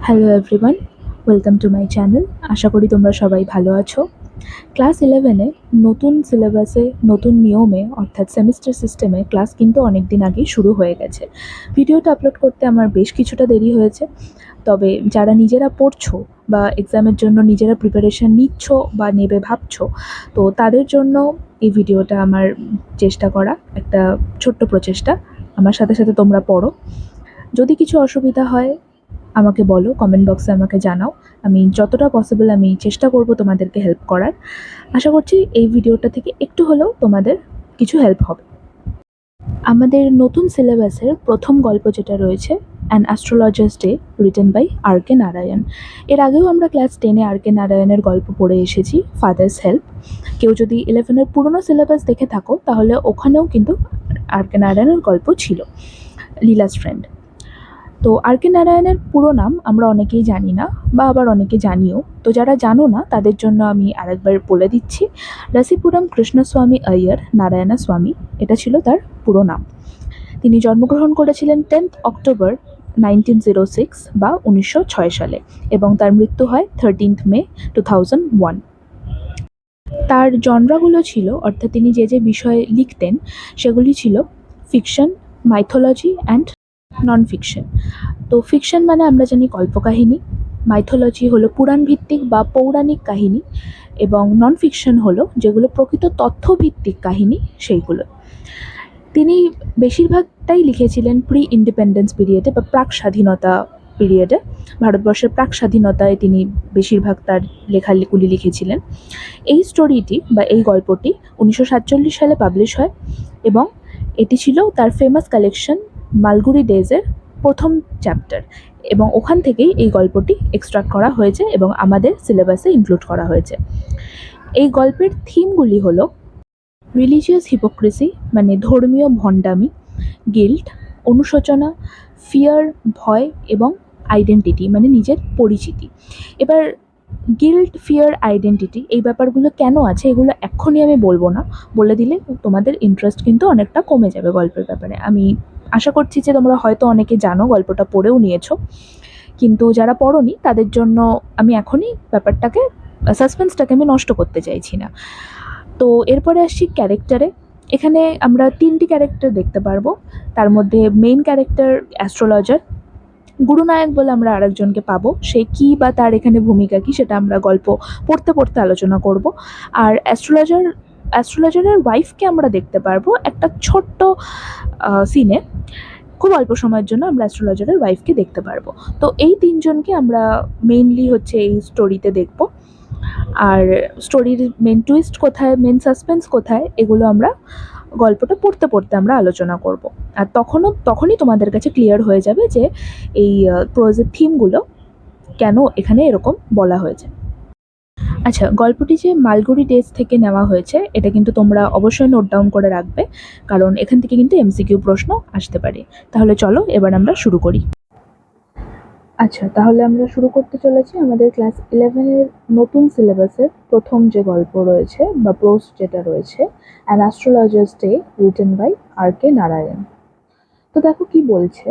Hello everyone, welcome to my channel. আশা করি তোমরা সবাই ভালো আছো। ক্লাস 11-এ নতুন সিলেবাসে নতুন নিয়মে অর্থাৎ সেমিস্টার সিস্টেমে ক্লাস কিন্তু অনেক দিন আগেই শুরু হয়ে গেছে। ভিডিওটা আপলোড করতে আমার বেশ কিছুটা দেরি হয়েছে, তবে যারা নিজেরা পড়ছো বা এক্সামের জন্য নিজেরা প্রিপারেশন নিচ্ছ বা নেবে ভাবছো, তো তাদের জন্য এই ভিডিওটা আমার চেষ্টা করা একটা ছোট্ট প্রচেষ্টা। আমার সাথে সাথে তোমরা পড়ো। যদি কিছু অসুবিধা হয় আমাকে বলো, কমেন্ট বক্সে আমাকে জানাও। আমি যতটা পসিবল আমি চেষ্টা করব তোমাদেরকে হেল্প করার। আশা করছি এই ভিডিওটা থেকে একটু হলেও তোমাদের কিছু হেল্প হবে। আমাদের নতুন সিলেবাসের প্রথম গল্প যেটা রয়েছে, an astrologer's day written by R K Narayan. এর আগেও আমরা ক্লাস 10-এ আর কে নারায়ণের গল্প পড়ে এসেছি, ফাদার্স হেল্প। কেউ যদি 11-এর পুরনো সিলেবাস দেখে থাকো তাহলে ওখানেও কিন্তু আর কে নারায়ণের গল্প ছিল, লীলাস ফ্রেন্ড। তো আর কে নারায়ণের পুরো নাম আমরা অনেকেই জানি না, বা আবার অনেকে জানিও। তো যারা জানো না তাদের জন্য আমি আরেকবার বলে দিচ্ছি, রাসিপুরম কৃষ্ণস্বামী আইয়ার নারায়ণা স্বামী, এটা ছিল তার পুরো নাম। তিনি জন্মগ্রহণ করেছিলেন 10th অক্টোবর 1906 বা 1906 সালে, এবং তার মৃত্যু হয় 13th মে 2001। তার জনরাগুলো ছিল, অর্থাৎ তিনি যে যে বিষয়ে লিখতেন সেগুলি ছিল fiction, mythology and non fiction. তো ফিকশন মানে আমরা জানি কল্পকাহিনী, মাইথোলজি হলো পুরাণ ভিত্তিক বা পৌরাণিক কাহিনী, এবং নন ফিকশন হলো যেগুলো প্রকৃত তথ্যভিত্তিক কাহিনী সেইগুলো। তিনি বেশিরভাগটাই লিখেছিলেন প্রি ইন্ডিপেন্ডেন্স পিরিয়ডে বা প্রাক স্বাধীনতা পিরিয়ডে। ভারতবর্ষের প্রাক স্বাধীনতায় তিনি বেশিরভাগ তার লেখাগুলি লিখেছিলেন। এই স্টোরিটি বা এই গল্পটি 1947 সালে পাবলিশ হয়, এবং এটি ছিল তার ফেমাস কালেকশন মালগুড়ি ডেজের প্রথম চ্যাপ্টার, এবং ওখান থেকেই এই গল্পটি এক্সট্রাক্ট করা হয়েছে এবং আমাদের সিলেবাসে ইনক্লুড করা হয়েছে। এই গল্পের থিমগুলি হলো রিলিজিয়াস হিপোক্রেসি মানে ধর্মীয় ভণ্ডামি, গিল্ট অনুশোচনা, ফিয়ার ভয়, এবং আইডেন্টিটি মানে নিজের পরিচিতি। এবার গিল্ট, ফিয়ার, আইডেন্টিটি এই ব্যাপারগুলো কেন আছে এগুলো এক্ষুনি আমি বলবো না, বলে দিলে তোমাদের ইন্টারেস্ট কিন্তু অনেকটা কমে যাবে গল্পের ব্যাপারে। আমি আশা করছি যে তোমরা হয়তো অনেকে জানো, গল্পটা পড়েও নিয়েছো, কিন্তু যারা পড়োনি তাদের জন্য আমি এখনই ব্যাপারটাকে, সাসপেন্সটাকে আমি নষ্ট করতে চাইছি না। তো এরপরে আসছি ক্যারেক্টারে। এখানে আমরা 3টি ক্যারেক্টার দেখতে পারবো। তার মধ্যে মেইন ক্যারেক্টার অ্যাস্ট্রোলজার, গুরুনায়ক বলে আমরা আরেকজনকে পাবো। সে কী বা তার এখানে ভূমিকা কী সেটা আমরা গল্প পড়তে পড়তে আলোচনা করব। আর অ্যাস্ট্রোলজারের ওয়াইফকে আমরা দেখতে পারবো একটা ছোট্ট সিনে, খুব অল্প সময়ের জন্য আমরা অ্যাস্ট্রোলজারের ওয়াইফকে দেখতে পারবো। তো এই তিনজনকে আমরা মেইনলি হচ্ছে এই স্টোরিতে দেখব। আর স্টোরির মেন টুইস্ট কোথায়, মেন সাসপেন্স কোথায়, এগুলো আমরা গল্পটা পড়তে পড়তে আমরা আলোচনা করব। আর তখনই তোমাদের কাছে ক্লিয়ার হয়ে যাবে যে এই প্রোজের থিমগুলো কেন এখানে এরকম বলা হয়েছে। আচ্ছা, গল্পটি যে মালগুড়ি ডেজ থেকে নেওয়া হয়েছে এটা কিন্তু তোমরা অবশ্যই নোট ডাউন করে রাখবে, কারণ এখান থেকে কিন্তু এমসিকিউ প্রশ্ন আসতে পারে। তাহলে চলো এবার আমরা শুরু করি। আচ্ছা, তাহলে আমরা শুরু করতে চলেছি আমাদের ক্লাস 11-এর নতুন সিলেবাসের প্রথম যে গল্প রয়েছে বা প্রোজ যেটা রয়েছে, an astrologer's day written by R K Narayan. তো দেখো কি বলছে,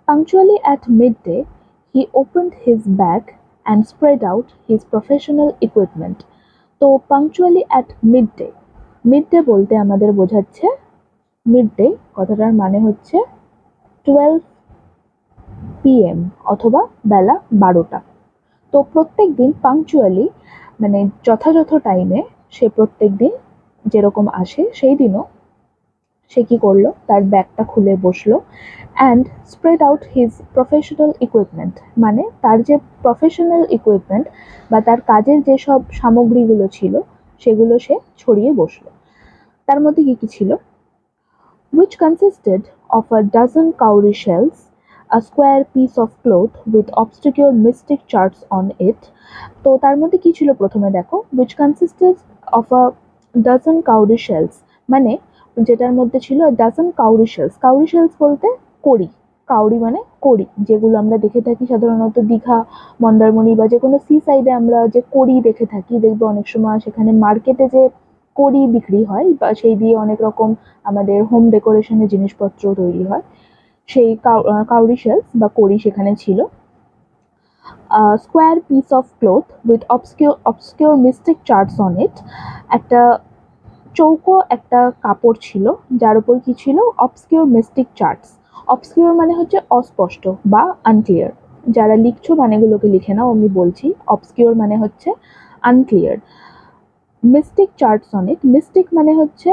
punctually at midday he opened his bag and spread out his professional equipment. তো পাংচুয়ালি অ্যাট মিড ডে বলতে আমাদের বোঝাচ্ছে, মিড ডে কথাটার মানে হচ্ছে 12 PM অথবা বেলা 12টা। তো প্রত্যেক দিন পাংচুয়ালি মানে যথাযথ টাইমে সে প্রত্যেক দিন যেরকম আসে, সেই দিনও সে কী করলো, তার ব্যাগটা খুলে বসলো and spread out his professional equipment, মানে তার যে প্রফেশনাল ইকুইপমেন্ট বা তার কাজের যেসব সামগ্রীগুলো ছিল সেগুলো সে ছড়িয়ে বসলো। তার মধ্যে কী কী ছিল, which consisted of a dozen cowrie shells, a square piece of cloth with obscure mystic charts on it. তো তার মধ্যে কি ছিল প্রথমে দেখো, which consisted of a dozen cowrie shells, মানে যেটার মধ্যে ছিল a dozen cowrie shells। cowrie shells বলতে কড়ি, কাউরি মানে কড়ি, যেগুলো আমরা দেখে থাকি সাধারণত দীঘা, মন্দারমণি বা যে কোনো সি সাইডে আমরা যে কড়ি দেখে থাকি, দেখবো অনেক সময় সেখানে মার্কেটে যে কড়ি বিক্রি হয় বা সেই দিয়ে অনেক রকম আমাদের হোম ডেকোরেশনের জিনিসপত্র তৈরি হয়, সেই কাউরি শেলস বা কড়ি সেখানে ছিল। square piece of cloth with obscure mystic charts on it. একটা চৌকো একটা কাপড় ছিল যার উপর কি ছিল, অবসকিউর মিস্টিক চার্টস। অবসকিউর মানে হচ্ছে অস্পষ্ট বা আনক্লিয়ার। যারা লিখছো মানেগুলোকে লিখে নাও, আমি বলছি। অবসকিউর মানে হচ্ছে unclear. Mystic charts on it, mystic মানে হচ্ছে,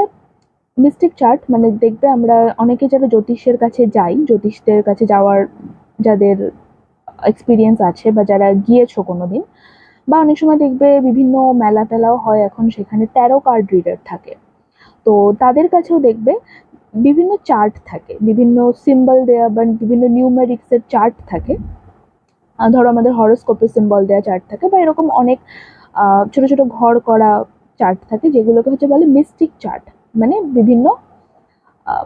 মিস্টিক চার্ট মানে দেখবে আমরা অনেকে যারা জ্যোতিষের কাছে যাই, জ্যোতিষদের কাছে যাওয়ার যাদের এক্সপিরিয়েন্স আছে বা যারা গিয়েছো কোনোদিন, বা অনেক সময় দেখবে বিভিন্ন মেলা টেলাও হয় এখন, সেখানে 13 কার্ড রিডার থাকে। তো তাদের কাছেও দেখবে বিভিন্ন চার্ট থাকে, বিভিন্ন সিম্বল দেয়া বা বিভিন্ন নিউমেরিক্স এর চার্ট থাকে। ধরো আমাদের হরোস্কোপের সিম্বল দেয়া চার্ট থাকে, বা এরকম অনেক ছোট ছোট ঘর করা চার্ট থাকে, যেগুলোকে হচ্ছে বলে মিস্টিক চার্ট। মানে বিভিন্ন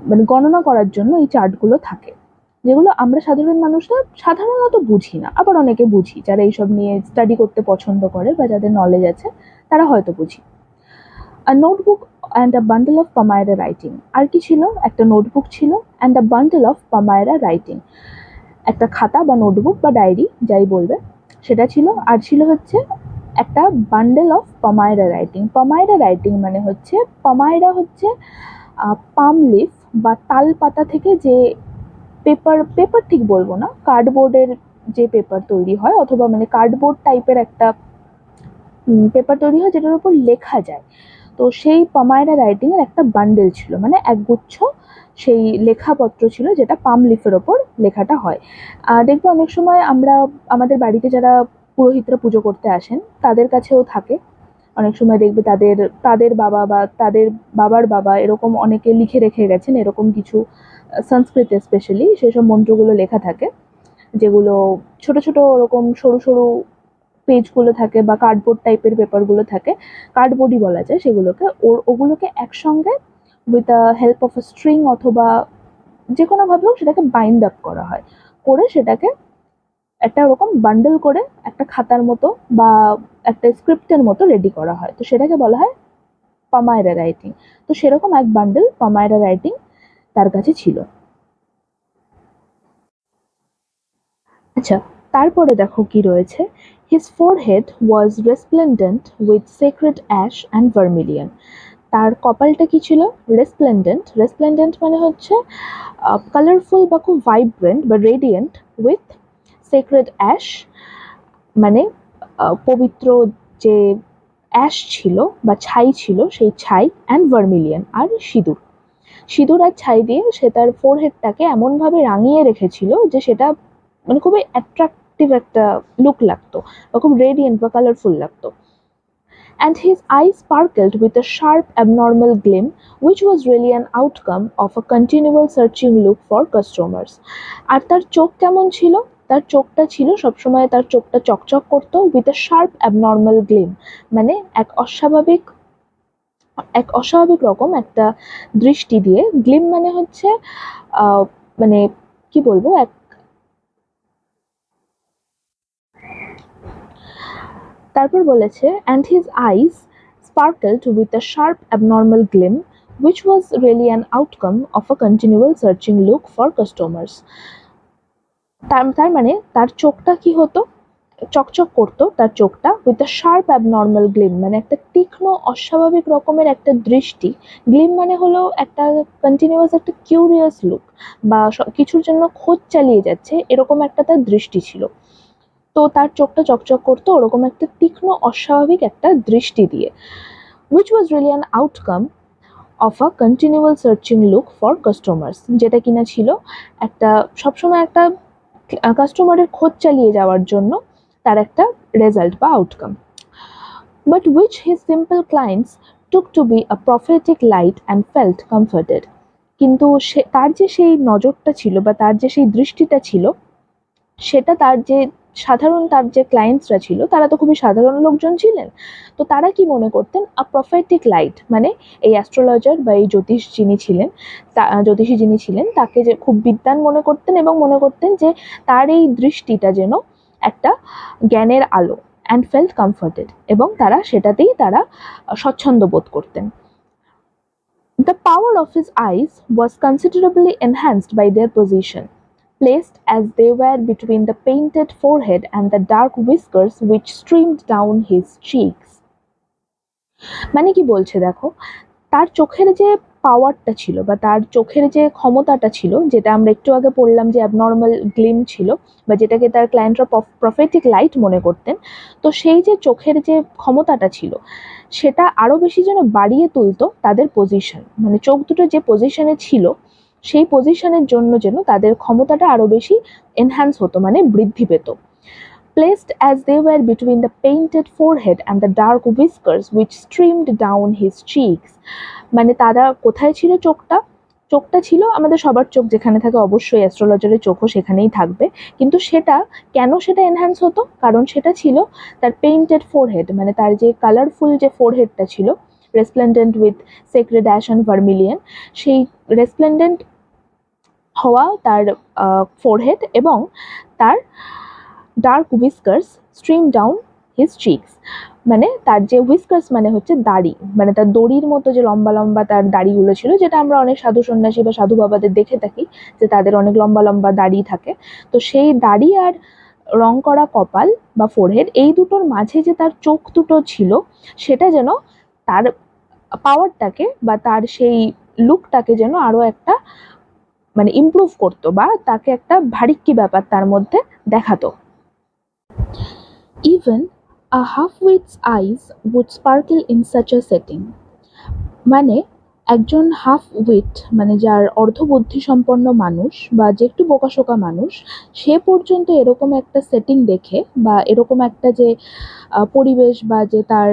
মানে গণনা করার জন্য এই চার্টগুলো থাকে, যেগুলো আমরা সাধারণ মানুষরা সাধারণত বুঝি না, আবার অনেকে বুঝি, যারা এইসব নিয়ে স্টাডি করতে পছন্দ করে বা যাদের নলেজ আছে তারা হয়তো বুঝি। A notebook and a bundle of Palmyra writing. আর কি ছিল, একটা নোটবুক ছিল, and a bundle of Palmyra writing, একটা খাতা বা নোটবুক বা ডায়েরি যাই বলবে সেটা ছিল। আর ছিল হচ্ছে একটা বান্ডেল অফ পামাইরা রাইটিং। পামাইরা রাইটিং মানে হচ্ছে, পামাইরা হচ্ছে পাম লিফ বা তাল পাতা থেকে যে পেপার, পেপার ঠিক বলবো না, কার্ডবোর্ডের যে পেপার তৈরি হয়, অথবা মানে কার্ডবোর্ড টাইপের একটা পেপার তৈরি হয় যেটার উপর লেখা যায়। তো সেই পামাইরা রাইটিং এর একটা বান্ডেল ছিল, মানে একগুচ্ছ সেই লেখাপত্র ছিল, যেটা পাম লিফের ওপর লেখাটা হয়। দেখবে অনেক সময় আমরা আমাদের বাড়িতে যারা পুরোহিতরা পুজো করতে আসেন তাদের কাছেও থাকে। অনেক সময় দেখবে তাদের তাদের বাবা বা তাদের বাবার বাবা এরকম অনেকে লিখে রেখে গেছেন এরকম কিছু, সংস্কৃতে স্পেশালি সেসব মন্ত্রগুলো লেখা থাকে, যেগুলো ছোট ছোট ওরকম সরু সরু পেজগুলো থাকে বা কার্ডবোর্ড টাইপের পেপারগুলো থাকে, কার্ডবোর্ডই বলা যায় সেগুলোকে। ওগুলোকে একসঙ্গে with a help of a string অথবা যে কোনোভাবে হোক সেটাকে বাইন্ড আপ করা হয়, করে সেটাকে একটা ওরকম বান্ডেল করে একটা খাতার মতো বা একটা স্ক্রিপ্টের মতো রেডি করা হয়। তো সেটাকে বলা হয় পামাইরা রাইটিং। তো সেরকম এক বান্ডেল পামাইরা রাইটিং তার কাছে ছিল। আচ্ছা, তারপরে দেখো কি রয়েছে। His forehead was resplendent with sacred ash and vermilion. তার কপালটা কি ছিল, রেসপ্লেন্ডেন্ট। রেসপ্লেন্ডেন্ট মানে হচ্ছে কালারফুল বা খুব ভাইব্রেন্ট বা রেডিয়েন্ট, উইথ সেক্রেড অ্যাশ মানে পবিত্র যে অ্যাশ ছিল বা ছাই ছিল সেই ছাই, অ্যান্ড ভার্মিলিয়ন আর সিঁদুর। সিঁদুর আর ছাই দিয়ে সে তার ফোরহেডটাকে এমনভাবে রাঙিয়ে রেখেছিল যে সেটা মানে খুবই অ্যাট্রাকটিভ একটা লুক লাগতো, বা খুব রেডিয়েন্ট বা কালারফুল লাগতো। And his eyes sparkled with a sharp abnormal gleam, which was really an outcome of a continual searching look for customers. আর তার চোখ কেমন ছিল, তার চোখটা ছিল সবসময়, তার চোখটা চকচক করতো, with a sharp abnormal gleam, মানে এক অস্বাভাবিক রকম একটা দৃষ্টি দিয়ে। গ্লিম মানে হচ্ছে মানে কি বলবো, এক, তারপর বলেছে and his eyes sparkled with a sharp abnormal gleam, which was really an outcome of a continual searching look for customers. তার মানে তার চোখটা কি হতো, চকচক করতো তার চোখটা, with a sharp abnormal Glim মানে একটা তীক্ষ্ণ অস্বাভাবিক রকমের একটা দৃষ্টি। গ্লিম মানে হলো একটা কন্টিনিউয়াস একটা কিউরিয়াস লুক, বা কিছুর জন্য খোঁজ চালিয়ে যাচ্ছে এরকম একটা তার দৃষ্টি ছিল। তো তার চোখটা চকচক করতো ওরকম একটা তীক্ষ্ণ অস্বাভাবিক একটা দৃষ্টি দিয়ে, which was really an outcome of a continual searching look for customers, যেটা কিনা ছিল একটা সবসময় একটা কাস্টমারের খোঁজ চালিয়ে যাওয়ার জন্য তার একটা রেজাল্ট বা outcome. But which his simple clients took to be a prophetic light and felt comforted. কিন্তু তার যে সেই নজরটা ছিল বা তার যে সেই দৃষ্টিটা ছিল, সেটা তার যে সাধারণ তার যে ক্লায়েন্টসরা ছিল তারা তো খুবই সাধারণ লোকজন ছিলেন। তো তারা কি মনে করতেন, আ প্রফেটিক লাইট মানে এই অ্যাস্ট্রোলজার বা এই জ্যোতিষী যিনি ছিলেন তাকে যে খুব বিদ্বান মনে করতেন, এবং মনে করতেন যে তার এই দৃষ্টিটা যেন একটা জ্ঞানের আলো, অ্যান্ড ফেল্ট কমফর্টেড, এবং তারা সেটাতেই তারা স্বচ্ছন্দ বোধ করতেন। The power of his eyes was considerably enhanced by their position. placed as they were between the painted forehead and the dark whiskers which streamed down his cheeks. মানে কি বলছে দেখো, তার চোখের যে পাওয়ারটা ছিল বা তার চোখের যে ক্ষমতাটা ছিল, যেটা আমরা একটু আগে পড়লাম যে অ্যাবনর্মাল গ্লিম ছিল বা যেটাকে তার ক্লায়েন্টরা প্রফেটিক লাইট মনে করতেন, তো সেই যে চোখের যে ক্ষমতাটা ছিল সেটা আরও বেশি যেন বাড়িয়ে তুলতো তাদের পজিশন, মানে চোখ দুটো যে পজিশনে ছিল সেই পজিশনের জন্য যেন তাদের ক্ষমতাটা আরও বেশি এনহ্যান্স হতো, মানে বৃদ্ধি পেত। Placed as they were between the painted forehead and the dark whiskers which streamed down his cheeks, মানে তারা কোথায় ছিল চোখটা? চোখটা ছিল আমাদের সবার চোখ যেখানে থাকে, অবশ্যই অ্যাস্ট্রোলজারের চোখও সেখানেই থাকবে, কিন্তু সেটা কেন সেটা এনহ্যান্স হতো? কারণ সেটা ছিল তার পেইন্টেড ফোরহেড, মানে তার যে কালারফুল যে ফোরহেডটা ছিল, রেসপ্লেন্ডেন্ট with sacred ash and vermilion, সেই রেসপ্লেন্ডেন্ট হওয়া তার ফোরহেড এবং তার dark whiskers stream down his Cheeks, মানে তার যে হুইস্কার্স মানে হচ্ছে দাড়ি, মানে তার দড়ির মতো যে লম্বা লম্বা তার দাড়িগুলো ছিল, যেটা আমরা অনেক সাধু সন্ন্যাসী বা সাধু বাবাদের দেখে থাকি যে তাদের অনেক লম্বা লম্বা দাড়ি থাকে, তো সেই দাড়ি আর রং করা কপাল বা ফোরহেড, এই দুটোর মাঝে যে তার চোখ দুটো ছিল সেটা যেন তার পাওয়ারটাকে বা তার সেই লুকটাকে যেন আরও একটা মানে ইমপ্রুভ করতো বা তাকে একটা ভারিক্কি ব্যাপার তার মধ্যে দেখাতো। Even a half-wit's eyes would sparkle in such a setting. মানে একজন হাফ উইট মানে যার অর্ধবুদ্ধিসম্পন্ন মানুষ বা যে একটু বোকাশোকা মানুষ, সে পর্যন্ত এরকম একটা সেটিং দেখে বা এরকম একটা যে পরিবেশ বা যে তার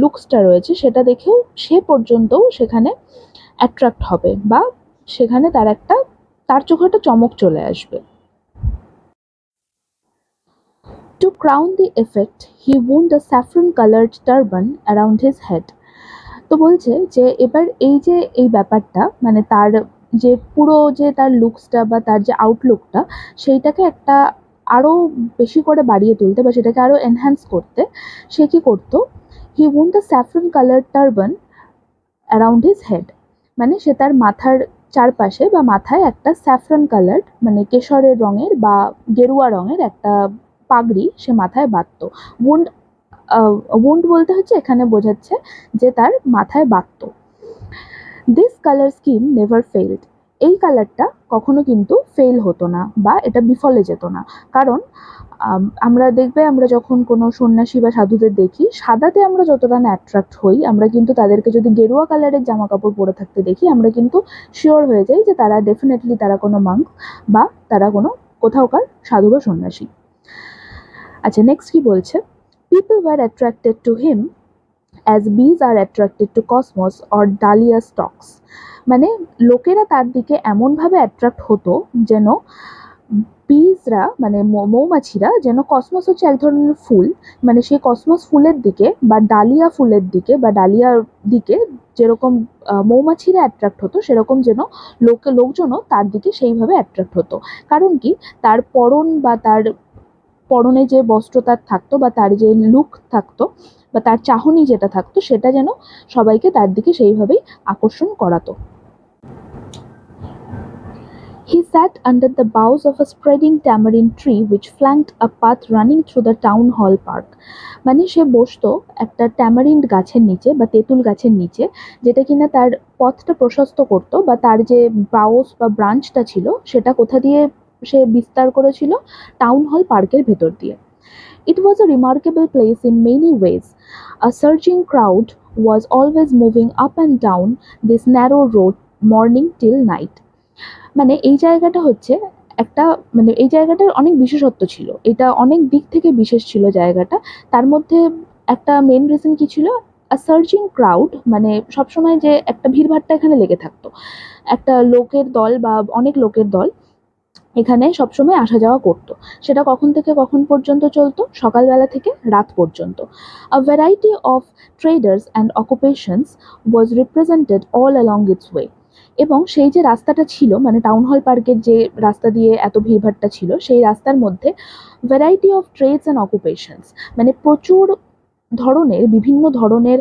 লুকসটা রয়েছে সেটা দেখেও সে পর্যন্তও সেখানে অ্যাট্রাক্ট হবে বা সেখানে তার চোখে একটা চমক চলে আসবে। To crown the effect, he wore a saffron-colored turban around his head. তো বলছে যে এবার এই যে এই ব্যাপারটা মানে তার যে পুরো যে তার লুকসটা বা তার যে আউটলুকটা সেইটাকে একটা আরও বেশি করে বাড়িয়ে তুলতে বা সেটাকে আরও এনহ্যান্স করতে সে কি করতো, he wound the saffron colour turban around his head, মানে সে তার মাথার চারপাশে বা মাথায় একটা স্যাফরন কালার মানে কেশরের রঙের বা গেরুয়া রঙের একটা পাগড়ি সে মাথায় বাঁধতো। উন্ড উন্ড বলতে হচ্ছে এখানে বোঝাচ্ছে যে তার মাথায় বাঁধতো। This colour scheme never failed, এই কালারটা কখনো কিন্তু ফেল হতো না বা এটা বিফলে যেত না, কারণ আমরা দেখবে আমরা যখন কোনো সন্ন্যাসী বা সাধুদের দেখি সাদাতে আমরা যতটা না অ্যাট্রাক্ট হই, আমরা কিন্তু তাদেরকে যদি গেরুয়া কালারের জামা কাপড় পরে থাকতে দেখি আমরা কিন্তু শিওর হয়ে যাই যে তারা ডেফিনেটলি তারা কোনো মাঙ্ক বা তারা কোনো কোথাওকার সাধু বা সন্ন্যাসী। আচ্ছা, নেক্সট কি বলছে, people were attracted to him as bees are attracted to cosmos or dahlia stalks, মানে লোকেরা তার দিকে এমনভাবে অ্যাট্রাক্ট হতো যেন বিজরা মানে মৌমাছিরা যেন, কসমস হচ্ছে এক ধরনের ফুল, মানে সেই কসমস ফুলের দিকে বা ডালিয়া ফুলের দিকে বা ডালিয়ার দিকে যেরকম মৌমাছিরা অ্যাট্রাক্ট হতো সেরকম যেন লোকজনও তার দিকে সেইভাবে অ্যাট্রাক্ট হতো। কারণ কি, তার পরন বা তার পরনে যে বস্ত্র তার থাকতো বা তার যে লুক থাকতো বা তার চাহনি যেটা থাকতো সেটা যেন সবাইকে তার দিকে সেইভাবেই আকর্ষণ করাতো। He sat under the boughs of a spreading tamarind tree which flanked a path running through the town hall park, মানে সে বসতো একটা ট্যামারিন্ড গাছের নিচে বা তেঁতুল গাছের নিচে, যেটা কিনা তার পথটা প্রশস্ত করতো বা তার যে ব্রাউস বা ব্রাঞ্চটা ছিল সেটা কোথা দিয়ে সে বিস্তার করেছিল, টাউন হল পার্কের ভেতর দিয়ে। It was a remarkable place in many ways. A surging crowd was always moving up and down this narrow road morning till night. মানে এই জায়গাটা হচ্ছে একটা মানে এই জায়গাটার অনেক বিশেষত্ব ছিল, এটা অনেক দিক থেকে বিশেষ ছিল জায়গাটা। তার মধ্যে একটা মেন রিজন কি ছিল, আ সার্চিং ক্রাউড, মানে সবসময় যে একটা ভিড়ভাট্টা এখানে লেগে থাকতো, একটা লোকের দল বা অনেক লোকের দল এখানে সবসময় আসা যাওয়া করতো। সেটা কখন থেকে কখন পর্যন্ত চলতো, সকালবেলা থেকে রাত পর্যন্ত। আ variety of traders and occupations was represented all along its way, এবং সেই যে রাস্তাটা ছিল মানে টাউন হল পার্কের যে রাস্তা দিয়ে এত ভিড়ভাট্টা ছিল সেই রাস্তার মধ্যে variety of trades and occupations, মানে প্রচুর ধরনের বিভিন্ন ধরনের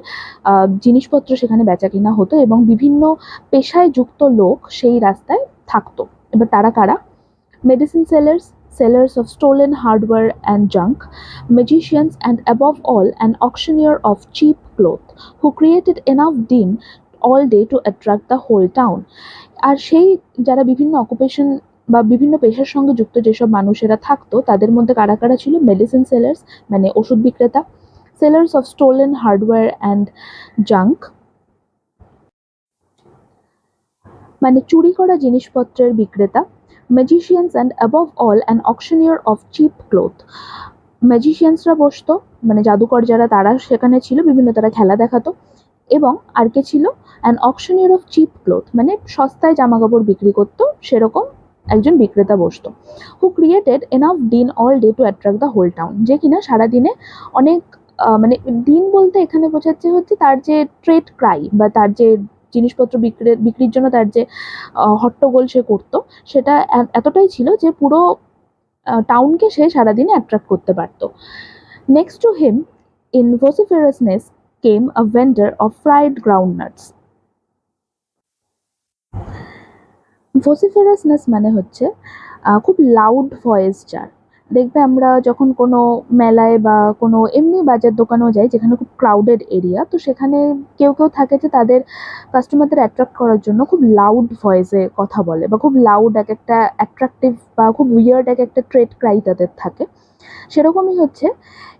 জিনিসপত্র সেখানে বেচা কিনা হতো এবং বিভিন্ন পেশায় যুক্ত লোক সেই রাস্তায় থাকতো। এবার তারা কারা, medicine sellers, sellers of stolen hardware and junk, magicians, and above all, an auctioneer of cheap cloth who created enough din all day to attract the whole town. আর সেই যারা বিভিন্ন অকুপেশন বা বিভিন্ন পেশার সঙ্গে যুক্ত যেসব মানুষেরা থাকতো তাদের মধ্যে কারা কারা ছিল? মেডিসিন সেলার্স মানে ওষুধ বিক্রেতা, sellers of stolen hardware and junk মানে চুরি করা জিনিসপত্রের বিক্রেতা, magicians and above all an auctioneer of cheap cloth. ম্যাজিশিয়ানসরা বসতো মানে জাদুকর যারা তারা সেখানে ছিল, বিভিন্ন তারা খেলা দেখাতো। এবং আর কে ছিল? An auctioneer of cheap cloth মানে সস্তায় জামা কাপড় বিক্রি করতো সেরকম একজন বিক্রেতা বসতো। Who created enough din all day to attract the whole town, যে কিনা সারাদিনে অনেক মানে দিন বলতে এখানে বোঝাচ্ছে হচ্ছে তার যে ট্রেড ক্রাই বা তার যে জিনিসপত্র বিক্রির জন্য তার যে হট্টগোল সে করতো সেটা এতটাই ছিল যে পুরো টাউনকে সে সারাদিনে অ্যাট্রাক্ট করতে পারতো। Next to him in vociferousness came a vendor of fried groundnuts. vociferousness মানে হচ্ছে খুব লাউড ভয়েস যার। দেখবে আমরা যখন কোনো মেলায় বা কোনো এমনি বাজার দোকানেও যাই যেখানে খুব ক্রাউডেড এরিয়া, তো সেখানে কেউ কেউ থাকে যে তাদের কাস্টমারদের অ্যাট্রাক্ট করার জন্য খুব লাউড ভয়েসে কথা বলে বা খুব লাউড এক একটা অ্যাট্রাকটিভ বা খুব উইয়ার্ড এক একটা ট্রেড ক্রাই তাদের থাকে। সেরকমই হচ্ছে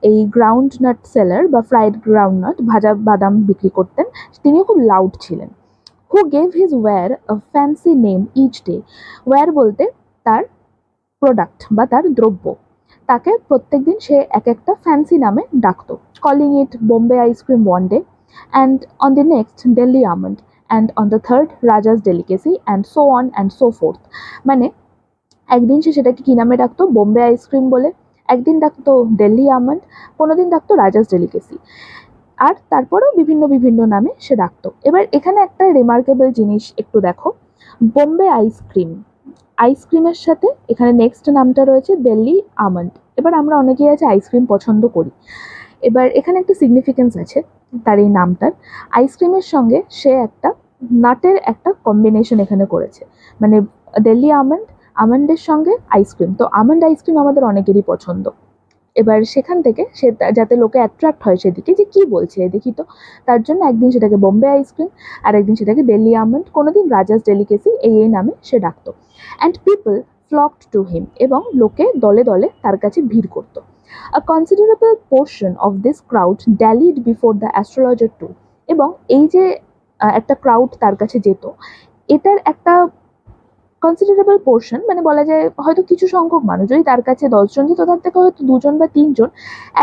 এই গ্রাউন্ডনাট সেলার বা ফ্রাইড গ্রাউন্ডনাট ভাজা বাদাম বিক্রি করতেন, তিনিও খুব লাউড ছিলেন। Who gave his ware a fancy name each day. Ware বলতে তার প্রোডাক্ট বা তার দ্রব্য, তাকে প্রত্যেকদিন সে এক একটা ফ্যান্সি নামে ডাকতো, calling it Bombay ice cream one day and on the next Delhi almond and on the third Raja's delicacy and so on and so forth. মানে একদিন সে সেটাকে কি নামে ডাকতো? বোম্বে আইসক্রিম বলে, একদিন ডাকতো দিল্লি আমন্ড, কোনোদিন ডাকতো রাজাস ডেলিকেসি, আর তারপরেও বিভিন্ন বিভিন্ন নামে সে ডাকতো। এবার এখানে একটা রিমার্কেবল জিনিস একটু দেখো, বোম্বে আইসক্রিম, আইসক্রিমের সাথে এখানে নেক্সট নামটা রয়েছে দিল্লি আমন্ড। এবার আমরা অনেকেই আছে আইসক্রিম পছন্দ করি, এবার এখানে একটা সিগনিফিকেন্স আছে তার এই নামটার। আইসক্রিমের সঙ্গে সে একটা নাটের একটা কম্বিনেশন এখানে করেছে, মানে দিল্লি আমন্ড, আমন্ডের সঙ্গে আইসক্রিম, তো আমন্ড আইসক্রিম আমাদের অনেকেরই পছন্দ। এবার সেখান থেকে সে যাতে লোকে অ্যাট্রাক্ট হয় সেদিকে যে কি বলছে দেখি তো, তার জন্য একদিন সেটাকে বোম্বে আইসক্রিম আর একদিন সেটাকে দিল্লি আমন্ড, কোনোদিন রাজাস ডেলিকেসি এই নামে সে ডাকতো। And people flocked to him, এবং লোকে দলে দলে তার কাছে ভিড় করতো। A considerable portion of this crowd dallied before the astrologer too. এবং এই যে একটা ক্রাউড তার কাছে যেত, এটার একটা কনসিডারেবল পোর্শন মানে বলা যায় হয়তো কিছু সংখ্যক মানুষ, যদি তার কাছে 10 জন যেত তার থেকে হয়তো 2 জন বা 3 জন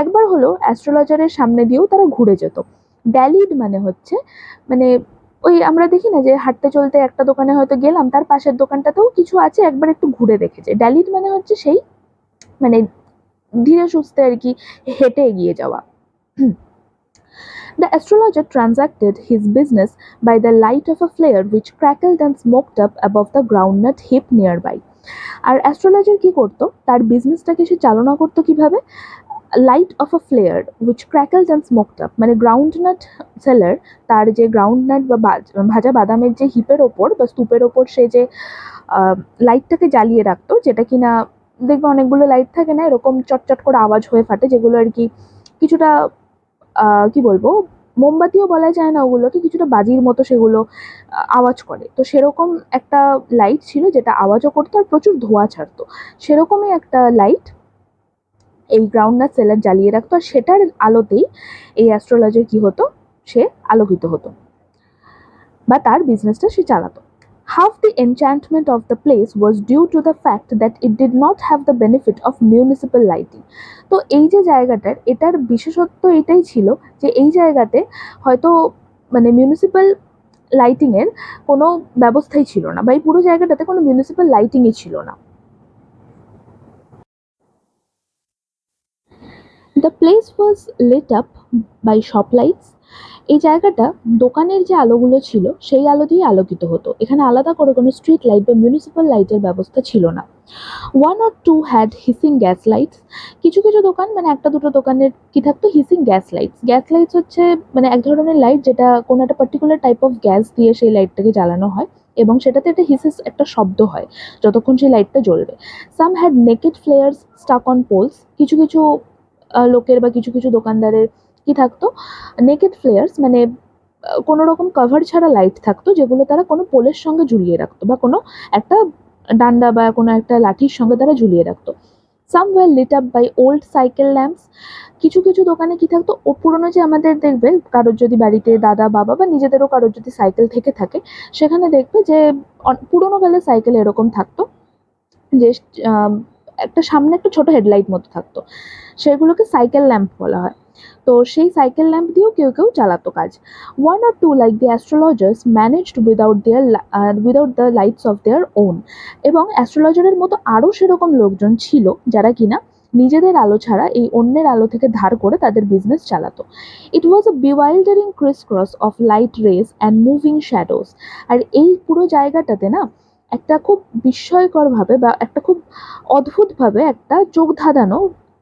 একবার হলেও অ্যাস্ট্রোলজারের সামনে দিয়েও তারা ঘুরে যেত। ড্যালিড মানে হচ্ছে মানে ওই আমরা দেখি না যে হাঁটতে চলতে একটা দোকানে হয়তো গেলাম, তার পাশের দোকানটাতেও কিছু আছে একবার একটু ঘুরে দেখেছে। ড্যালিড মানে হচ্ছে সেই মানে ধীরে সুস্থে আর কি হেঁটে এগিয়ে যাওয়া। The astrologer transacted his business by the light of a flare which crackled and smoked up above the groundnut heap nearby. আর অ্যাস্ট্রোলজার কি করতো? তার বিজনেসটাকে সে চালনা করতো কিভাবে? Light of a flare which crackled and smoked up, মানে গ্রাউন্ডনাট সেলার তার যে গ্রাউন্ডনাট বা ভাজা বাদামের যে হিপের ওপর বা স্তূপের ওপর সে যে লাইটটাকে জ্বালিয়ে রাখতো, যেটা কিনা দেখবে অনেকগুলো লাইট থাকে না এরকম চটচট করে আওয়াজ হয়ে ফাটে, যেগুলো আর কি কিছুটা কি বলবো, মোমবাতিও বলা যায় না, ওগুলোকে কিছুটা বাজির মতো সেগুলো আওয়াজ করে, তো সেরকম একটা লাইট ছিল যেটা আওয়াজও করতো আর প্রচুর ধোঁয়া ছাড়তো। সেরকমই একটা লাইট এই গ্রাউন্ডনাট সেলার জ্বালিয়ে রাখতো, আর সেটার আলোতেই এই অ্যাস্ট্রোলজার কি হতো? সে আলোকিত হতো বা তার বিজনেসটা সে চালাতো। Half the enchantment of the place was due to the fact that it did not have the benefit of municipal lighting. তো এই যে জায়গাটার এটার বিশেষত্ব এটাই ছিল যে এই জায়গাতে হয়তো মানে মিউনিসিপ্যাল লাইটিংয়ের কোনো ব্যবস্থাই ছিল না, বা এই পুরো জায়গাটাতে কোনো মিউনিসিপ্যাল লাইটিংই ছিল না। The place was lit up by shop lights. এই জায়গাটা দোকানের যে আলোগুলো ছিল সেই আলো দিয়ে আলোকিত হতো, এখানে আলাদা করে কোনো স্ট্রিট লাইট বা মিউনিসিপ্যাল লাইটের ব্যবস্থা ছিল না। 1 or 2 had hissing gas lights. কিছু কিছু দোকান মানে একটা দুটো দোকানের কি থাকতো? Hissing gas lights. Gas lights হচ্ছে মানে এক ধরনের লাইট যেটা কোনো একটা পার্টিকুলার টাইপ অফ গ্যাস দিয়ে সেই লাইটটাকে জ্বালানো হয়, এবং সেটাতে একটা হিসেস একটা শব্দ হয় যতক্ষণ সেই লাইটটা জ্বলবে। Some had naked flares stuck on poles, কিছু কিছু লোকের বা কিছু কিছু দোকানদারের কি থাকতো, নেকেড ফ্লেয়ার্স মানে কোনো রকম কভার ছাড়া লাইট থাকতো, যেগুলো তারা কোনো পোলের সঙ্গে ঝুলিয়ে রাখতো বা কোনো একটা ডান্ডা বা কোনো একটা লাঠির সঙ্গে তারা ঝুলিয়ে রাখতো। Some were lit up by old cycle lamps, কিছু কিছু দোকানে কি থাকতো, ও পুরোনো যে আমাদের দেখবে কারোর যদি বাড়িতে দাদা বাবা বা নিজেদেরও কারোর যদি সাইকেল থেকে থাকে, সেখানে দেখবে যে পুরোনো কালের সাইকেল এরকম থাকতো যে আম, একটা সামনে একটা ছোট হেডলাইট মতো থাকতো, সেগুলোকে সাইকেল ল্যাম্প বলা হয়। তো সেই সাইকেল ল্যাম্প দিয়েও কেউ কেউ চালাতো কাজ। One or to like the astrologers managed without the lights of their own, এবং অ্যাস্ট্রোলজারের মতো আরও সেরকম লোকজন ছিল যারা কিনা নিজেদের আলো ছাড়া এই অন্যের আলো থেকে ধার করে তাদের বিজনেস চালাতো। It was a bewildering criss cross of light rays and moving shadows. আর এই পুরো জায়গাটাতে না একটা খুব বিস্ময়করভাবে বা একটা খুব অদ্ভুতভাবে একটা চোখ ধাঁধানো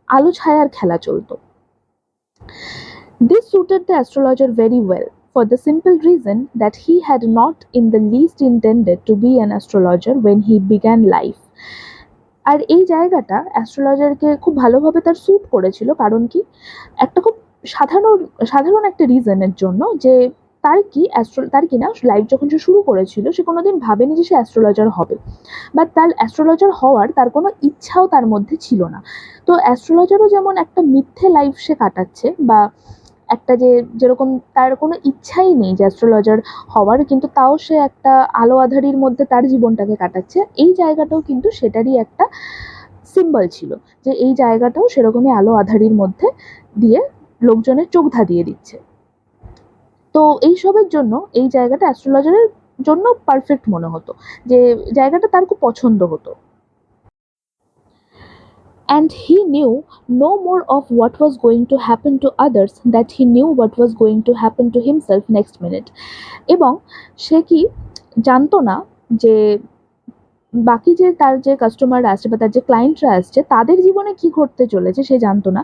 আলো ছায়ার খেলা চলতো। This suited the astrologer very well, for the simple reason that he had not in the least intended to be an astrologer when he began life. আর এই জায়গাটা অ্যাস্ট্রোলজারকে খুব ভালোভাবে তার স্যুট করেছিল, কারণ কি, একটা খুব সাধারণ সাধারণ একটা রিজনের জন্য, যে তার কিনা লাইফ যখন সে শুরু করেছিল সে কোনোদিন ভাবেনি যে সে অ্যাস্ট্রোলজার হবে, বা তার অ্যাস্ট্রোলজার হওয়ার তার কোনো ইচ্ছাও তার মধ্যে ছিল না। তো অ্যাস্ট্রোলজারও যেমন একটা মিথ্যে লাইফ সে কাটাচ্ছে, বা একটা যেরকম তার কোনো ইচ্ছাই নেই যে অ্যাস্ট্রোলজার হওয়ার, কিন্তু তাও সে একটা আলো আঁধারির মধ্যে তার জীবনটাকে কাটাচ্ছে, এই জায়গাটাও কিন্তু সেটারই একটা সিম্বল ছিল, যে এই জায়গাটাও সেরকমই আলো আঁধারির মধ্যে দিয়ে লোকজনের চোখ ধাঁধিয়ে দিচ্ছে। তো এইসবের জন্য এই জায়গাটা অ্যাস্ট্রোলজারের জন্য পারফেক্ট মনে হতো, যে জায়গাটা তার খুব পছন্দ হতো। And he knew no more of what was going to happen to others that he knew what was going to happen to himself next minute. এবং সে কি জানতো না যে বাকি যে তার যে কাস্টমাররা আসছে বা তার যে ক্লায়েন্টরা আসছে তাদের জীবনে কি ঘটতে চলেছে সে জানতো না,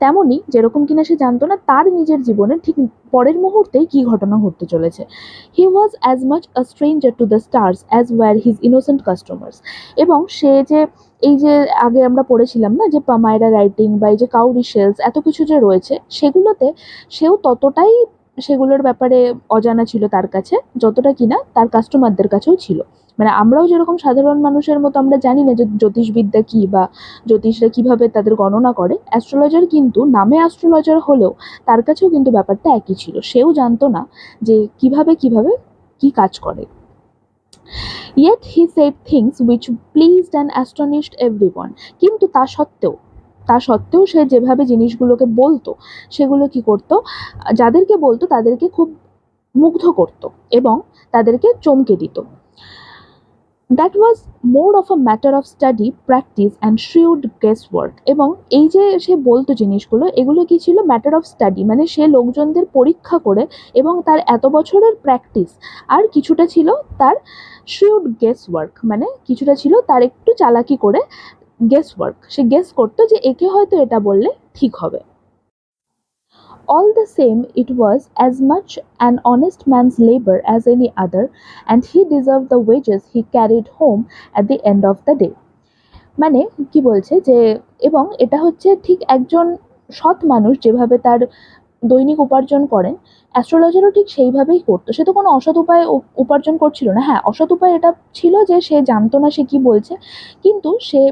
তেমনই যেরকম কিনা সে জানতো না তার নিজের জীবনে ঠিক পরের মুহূর্তেই কি ঘটনা ঘটতে চলেছে। He was as much a stranger to the stars as were his innocent customers. এবং সে যে এই যে আগে আমরা পড়েছিলাম না যে পামায়রা রাইটিং বা এই যে কাউরি শেলস এত কিছু যে রয়েছে, সেগুলোতে সেও ততটাই সেগুলোর ব্যাপারে অজানা ছিল তার কাছে, যতটা কিনা তার কাস্টমারদের কাছেও ছিল। মানে আমরাও যেরকম সাধারণ মানুষের মতো আমরা জানি না যে জ্যোতিষবিদ্যা কি বা জ্যোতিষরা কিভাবে তাদের গণনা করে, অ্যাস্ট্রোলজার কিন্তু নামে অ্যাস্ট্রোলজার হলেও তার কাছেও কিন্তু ব্যাপারটা একই ছিল, সেও জানতো না যে কিভাবে কিভাবে কি কাজ করে। Yet he said things which pleased and astonished everyone. কিন্তু তা সত্ত্বেও সে যেভাবে জিনিসগুলোকে বলতো সেগুলো কি করতো, যাদেরকে বলতো তাদেরকে খুব মুগ্ধ করতো এবং তাদেরকে চমকে দিত। That was more of a matter of study, practice and shrewd guesswork. এবং এই যে সে বলতো জিনিসগুলো, এগুলো কি ছিল, ম্যাটার অফ স্টাডি, মানে সে লোকজনদের পরীক্ষা করে এবং তার এত বছরের প্র্যাকটিস, আর কিছুটা ছিল তার শ্রিউড গেস ওয়ার্ক, মানে কিছুটা ছিল তার একটু চালাকি করে গেস ওয়ার্ক, সে গেস করতো যে একে হয়তো এটা বললে ঠিক হবে। All the same, it was as much an honest man's labor as any other, and he deserved the wages he carried home at the end of the day. মানে কি বলছে যে, এবং এটা হচ্ছে ঠিক একজন সৎ মানুষ যেভাবে তার দৈনিক উপার্জন করেন, অ্যাস্ট্রোলজারও ঠিক সেইভাবেই করতো। সে তো কোনো অসৎ উপায়ে উপার্জন করছিল না। হ্যাঁ, অসৎ উপায় এটা ছিল যে সে জানতো না সে কি বলছে, কিন্তু সে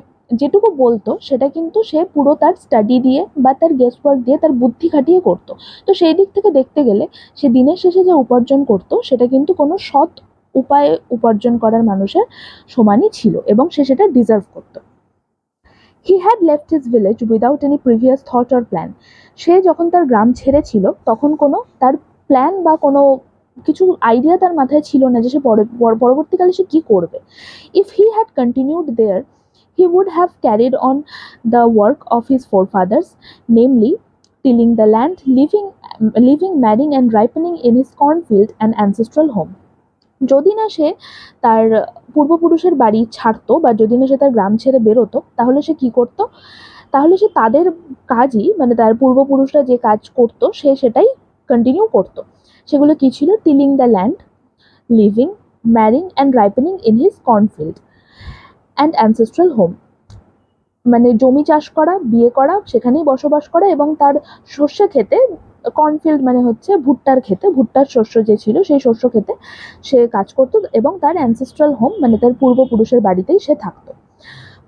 যেটুকু বলতো সেটা কিন্তু সে পুরো তার স্টাডি দিয়ে বা তার গেস ওয়ার্ক দিয়ে তার বুদ্ধি খাটিয়ে করতো। তো সেই দিক থেকে দেখতে গেলে সে দিনের শেষে যে উপার্জন করতো সেটা কিন্তু কোনো সৎ উপায়ে উপার্জন করার মানুষের সমানই ছিল এবং সে সেটা ডিজার্ভ করতো। He had left his village without any previous thought or plan. সে যখন তার গ্রাম ছেড়েছিল তখন কোনো তার প্ল্যান বা কোনো কিছু আইডিয়া তার মাথায় ছিল না যে সে পরবর্তীকালে সে কী করবে। If he had continued there he would have carried on the work of his forefathers, namely tilling the land, living, marrying and ripening in his cornfield and ancestral home. যদি না সে তার পূর্বপুরুষের বাড়ি ছাড়তো বা যদি না সে তার গ্রাম ছেড়ে বেরোতো, তাহলে সে কি করতো, তাহলে সে তাদের কাজই, মানে তার পূর্বপুরুষরা যে কাজ করতো সে সেটাই কন্টিনিউ করতো। সেগুলো কি ছিল, tilling the land, living, marrying and ripening in his cornfield and ancestral home. মানে জমি চাষ করা, বিয়ে করা, সেখানেই বসবাস করা এবং তার শস্য খেতে, কর্নফিল্ড মানে হচ্ছে ভুট্টার খেতে, ভুট্টার শস্য যে ছিল সেই শস্য খেতে সে কাজ করতো এবং তার অ্যানসেস্ট্রাল হোম মানে তার পূর্বপুরুষের বাড়িতেই সে থাকতো।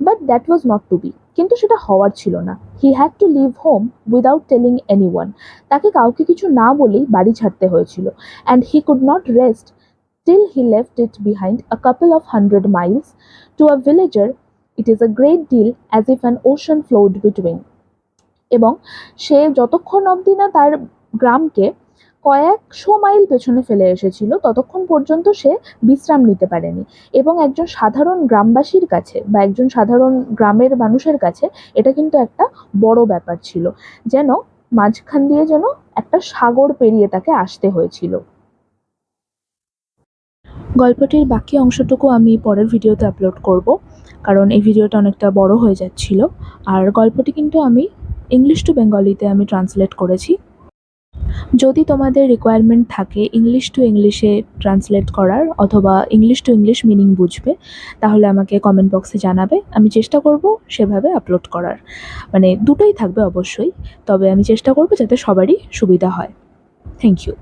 But that was not to be, কিন্তু সেটা হওয়ার ছিল না। He had to leave home without telling anyone, তাকে কাউকে কিছু না বলেই বাড়ি ছাড়তে হয়েছিল। And he could not rest till he left it behind a couple of 100 miles. To a villager, it is a great deal as if an ocean flowed between. এবং সে যতক্ষণ অবধি না তার গ্রামকে কয়েকশো মাইল পেছনে ফেলে এসেছিল ততক্ষণ পর্যন্ত সে বিশ্রাম নিতে পারেনি। এবং একজন সাধারণ গ্রামবাসীর কাছে বা একজন সাধারণ গ্রামের মানুষের কাছে এটা কিন্তু একটা বড় ব্যাপার ছিল, যেন মাঝখান দিয়ে যেন একটা সাগর পেরিয়ে তাকে আসতে হয়েছিল। গল্পটির বাকি অংশটুকু আমি পরের ভিডিওতে আপলোড করব, কারণ এই ভিডিওটা অনেকটা বড় হয়ে যাচ্ছিল। আর গল্পটি কিন্তু আমি ইংলিশ টু বেঙ্গলিতে আমি ট্রান্সলেট করেছি। যদি তোমাদের রিকোয়ারমেন্ট থাকে ইংলিশ টু ইংলিশে ট্রান্সলেট করার অথবা ইংলিশ টু ইংলিশ মিনিং বুঝবে, তাহলে আমাকে কমেন্ট বক্সে জানাবে, আমি চেষ্টা করব সেভাবে আপলোড করার। মানে দুটোই থাকবে অবশ্যই, তবে আমি চেষ্টা করব যাতে সবারই সুবিধা হয়। Thank you.